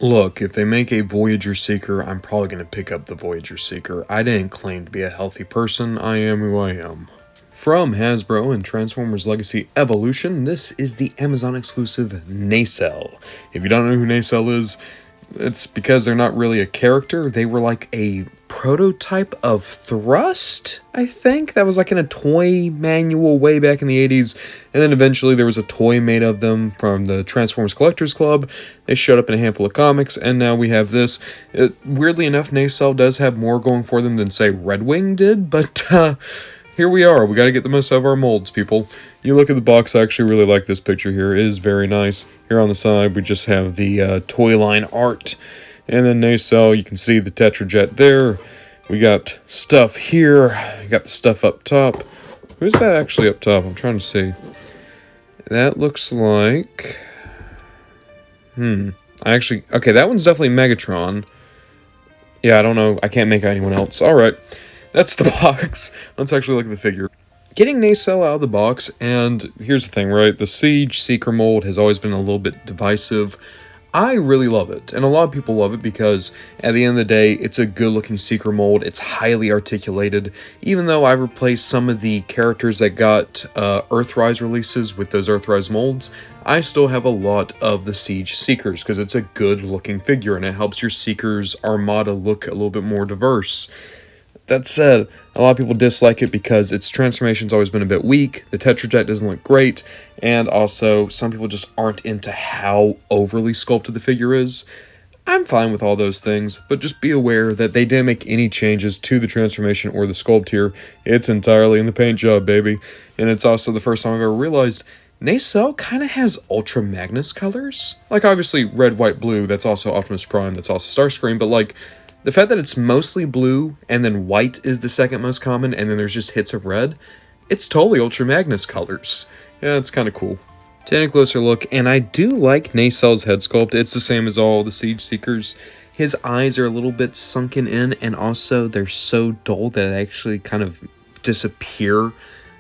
Look, if they make a Voyager Seeker, I'm probably going to pick up the Voyager Seeker. I didn't claim to be a healthy person, I am who I am. From Hasbro and Transformers Legacy Evolution, this is the Amazon exclusive Nacelle. If you don't know who Nacelle is, it's because they're not really a character. They were like a prototype of Thrust, I think. That was like in a toy manual way back in the 80s. And then eventually there was a toy made of them from the Transformers Collectors Club. They showed up in a handful of comics, and now we have this. Weirdly enough, Nacelle does have more going for them than, say, Red Wing did, but here we are. We got to get the most out of our molds, people. You look at the box, I actually really like this picture here. It is very nice. Here on the side, we just have the toy line art. And then Nacelle, you can see the Tetrajet there. We got stuff here. We got the stuff up top. Who's that actually up top? I'm trying to see. That looks like... Okay, that one's definitely Megatron. Yeah, I don't know. I can't make out anyone else. Alright. That's the box. Let's actually look at the figure. Getting Nacelle out of the box, and here's the thing, right? The Siege Seeker mold has always been a little bit divisive. I really love it, and a lot of people love it because at the end of the day, it's a good-looking Seeker mold. It's highly articulated. Even though I replaced some of the characters that got Earthrise releases with those Earthrise molds, I still have a lot of the Siege Seekers because it's a good-looking figure, and it helps your Seekers Armada look a little bit more diverse. That said, a lot of people dislike it because its transformation's always been a bit weak, the Tetrajet doesn't look great, and also some people just aren't into how overly sculpted the figure is. I'm fine with all those things, but just be aware that they didn't make any changes to the transformation or the sculpt here. It's entirely in the paint job, baby. And it's also the first time I've ever realized Nacelle kind of has Ultra Magnus colors. Like, obviously, red, white, blue, that's also Optimus Prime, that's also Starscream, but like, the fact that it's mostly blue, and then white is the second most common, and then there's just hits of red, it's totally Ultra Magnus colors. Yeah, it's kind of cool. Taking a closer look, and I do like Nacelle's head sculpt. It's the same as all the Siege Seekers. His eyes are a little bit sunken in, and also they're so dull that they actually kind of disappear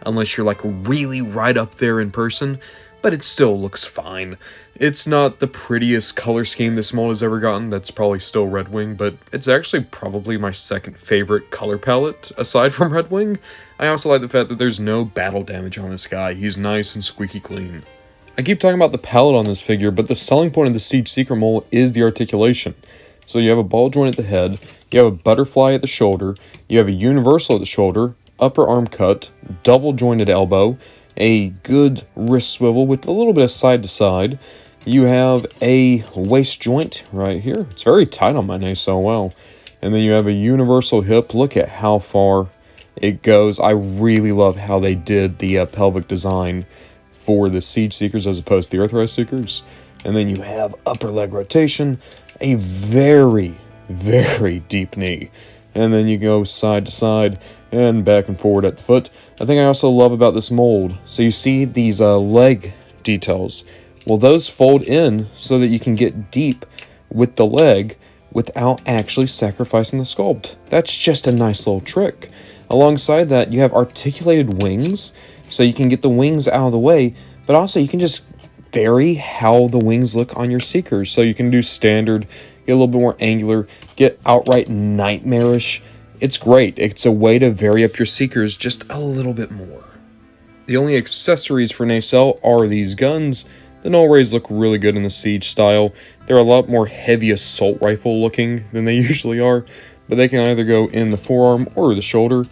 unless you're like really right up there in person. But it still looks fine. It's not the prettiest color scheme this mold has ever gotten. That's probably still Red Wing, but it's actually probably my second favorite color palette, aside from Red Wing. I also like the fact that there's no battle damage on this guy. He's nice and squeaky clean. I keep talking about the palette on this figure, but the selling point of the Siege Seeker mold is the articulation. So you have a ball joint at the head, you have a butterfly at the shoulder, you have a universal at the shoulder, upper arm cut, double jointed elbow, a good wrist swivel with a little bit of side to side. You have a waist joint right here. It's very tight on my Nacelle, wow. And then you have a universal hip. Look at how far it goes. I really love how they did the pelvic design for the Siege Seekers as opposed to the Earthrise Seekers. And then you have upper leg rotation, a very, very deep knee. And then you go side to side and back and forward at the foot. I think I also love about this mold, so you see these leg details. Well, those fold in so that you can get deep with the leg without actually sacrificing the sculpt. That's just a nice little trick. Alongside that, you have articulated wings, so you can get the wings out of the way, but also you can just vary how the wings look on your Seekers. So you can do standard, get a little bit more angular, get outright nightmarish. It's great. It's a way to vary up your Seekers just a little bit more. The only accessories for Nacelle are these guns. The null rays look really good in the Siege style. They're a lot more heavy assault rifle looking than they usually are, but they can either go in the forearm or the shoulder.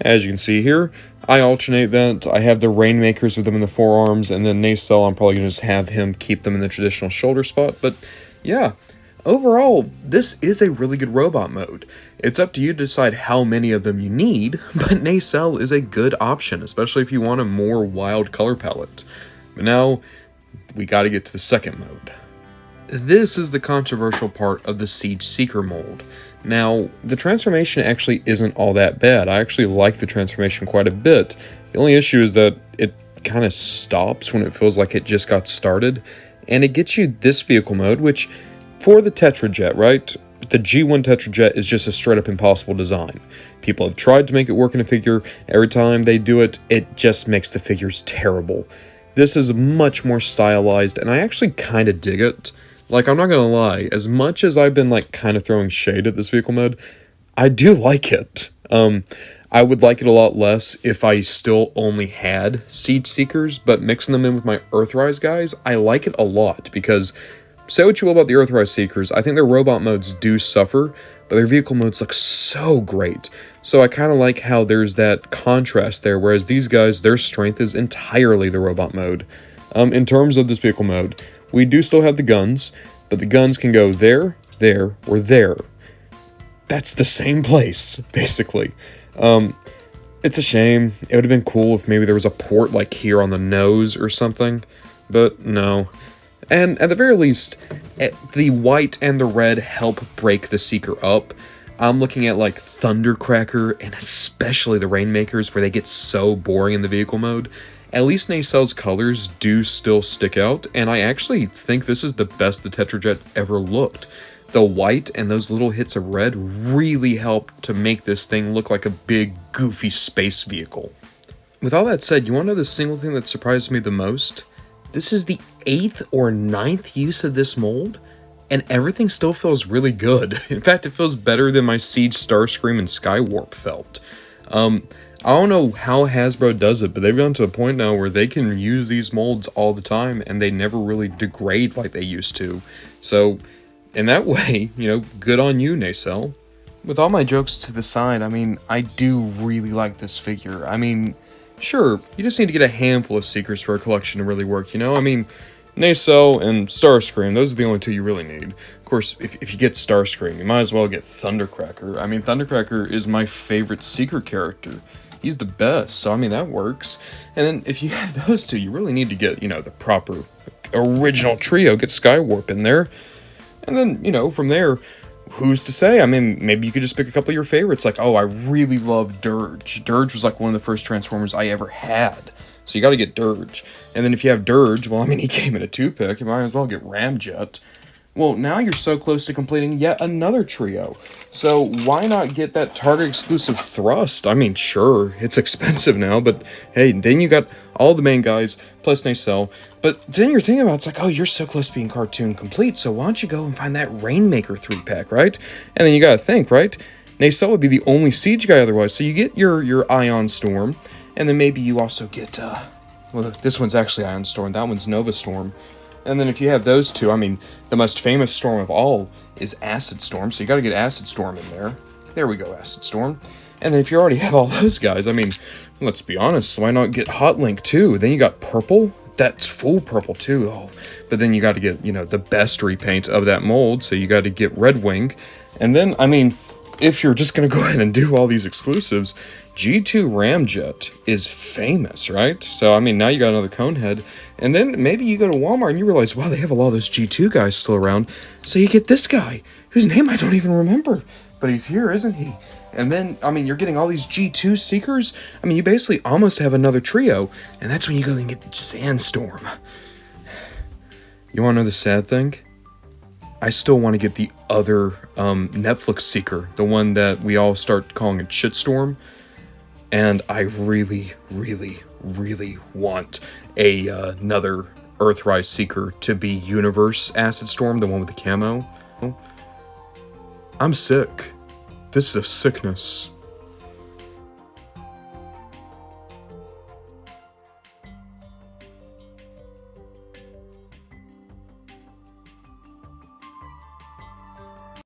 As you can see here, I alternate that. I have the Rainmakers with them in the forearms, and then Nacelle, I'm probably going to just have him keep them in the traditional shoulder spot. But yeah, overall, this is a really good robot mode. It's up to you to decide how many of them you need, but Nacelle is a good option, especially if you want a more wild color palette. But now, we got to get to the second mode. This is the controversial part of the Siege Seeker mold. Now, the transformation actually isn't all that bad. I actually like the transformation quite a bit. The only issue is that it kind of stops when it feels like it just got started, and it gets you this vehicle mode, which, for the Tetrajet, right? The G1 Tetrajet is just a straight-up impossible design. People have tried to make it work in a figure. Every time they do it, it just makes the figures terrible. This is much more stylized, and I actually kind of dig it. Like, I'm not gonna lie, as much as I've been, like, kind of throwing shade at this vehicle mode, I do like it. I would like it a lot less if I still only had Siege Seekers, but mixing them in with my Earthrise guys, I like it a lot, because say what you will about the Earthrise Seekers, I think their robot modes do suffer, but their vehicle modes look so great. So I kind of like how there's that contrast there, whereas these guys, their strength is entirely the robot mode. In terms of this vehicle mode, we do still have the guns, but the guns can go there, there, or there. That's the same place, basically. It's a shame. It would have been cool if maybe there was a port like here on the nose or something, but no. And at the very least, the white and the red help break the Seeker up. I'm looking at like Thundercracker and especially the Rainmakers where they get so boring in the vehicle mode. At least Nacelle's colors do still stick out, and I actually think this is the best the Tetrajet ever looked. The white and those little hits of red really help to make this thing look like a big, goofy space vehicle. With all that said, you want to know the single thing that surprised me the most? This is the 8th or 9th use of this mold, and everything still feels really good. In fact, it feels better than my Siege Starscream and Skywarp felt. I don't know how Hasbro does it, but they've gone to a point now where they can use these molds all the time, and they never really degrade like they used to. So, in that way, you know, good on you, Nacelle. With all my jokes to the side, I mean, I do really like this figure. I mean, sure, you just need to get a handful of Seekers for a collection to really work, you know? I mean, Nacelle and Starscream, those are the only two you really need. Of course, if you get Starscream, you might as well get Thundercracker. I mean, Thundercracker is my favorite Seeker character. He's the best, so I mean, that works. And then if you have those two, you really need to get, you know, the proper original trio. Get Skywarp in there. And then, you know, from there, who's to say? I mean, maybe you could just pick a couple of your favorites. Like, oh, I really love Dirge. Dirge was like one of the first Transformers I ever had. So you gotta get Dirge. And then if you have Dirge, well, I mean, he came in a 2-pick. You might as well get Ramjet. Well, now you're so close to completing yet another trio. So why not get that Target-exclusive Thrust? I mean, sure, it's expensive now, but hey, then you got all the main guys, plus Nacelle. But then you're thinking about, it's like, oh, you're so close to being cartoon complete, so why don't you go and find that Rainmaker 3-pack, right? And then you gotta think, right? Nacelle would be the only Siege guy otherwise, so you get your Ion Storm, and then maybe you also get, well, this one's actually Ion Storm, that one's Nova Storm. And then if you have those two, I mean, the most famous storm of all is Acid Storm, so you gotta get Acid Storm in there. There we go, Acid Storm. And then if you already have all those guys, I mean, let's be honest, why not get Hot Link too? Then you got Purple, that's full purple too. Oh, but then you gotta get, you know, the best repaint of that mold, so you gotta get Red Wing. And then, I mean, if you're just gonna go ahead and do all these exclusives, G2 Ramjet is famous, right? So, I mean, now you got another Conehead. And then maybe you go to Walmart and you realize, wow, they have a lot of those G2 guys still around. So you get this guy, whose name I don't even remember. But he's here, isn't he? And then, I mean, you're getting all these G2 Seekers. I mean, you basically almost have another trio. And that's when you go and get Sandstorm. You want to know the sad thing? I still want to get the other Netflix Seeker. The one that we all start calling it Shitstorm. And I really, really, really want another Earthrise Seeker to be Universe Acid Storm, the one with the camo. I'm sick. This is a sickness.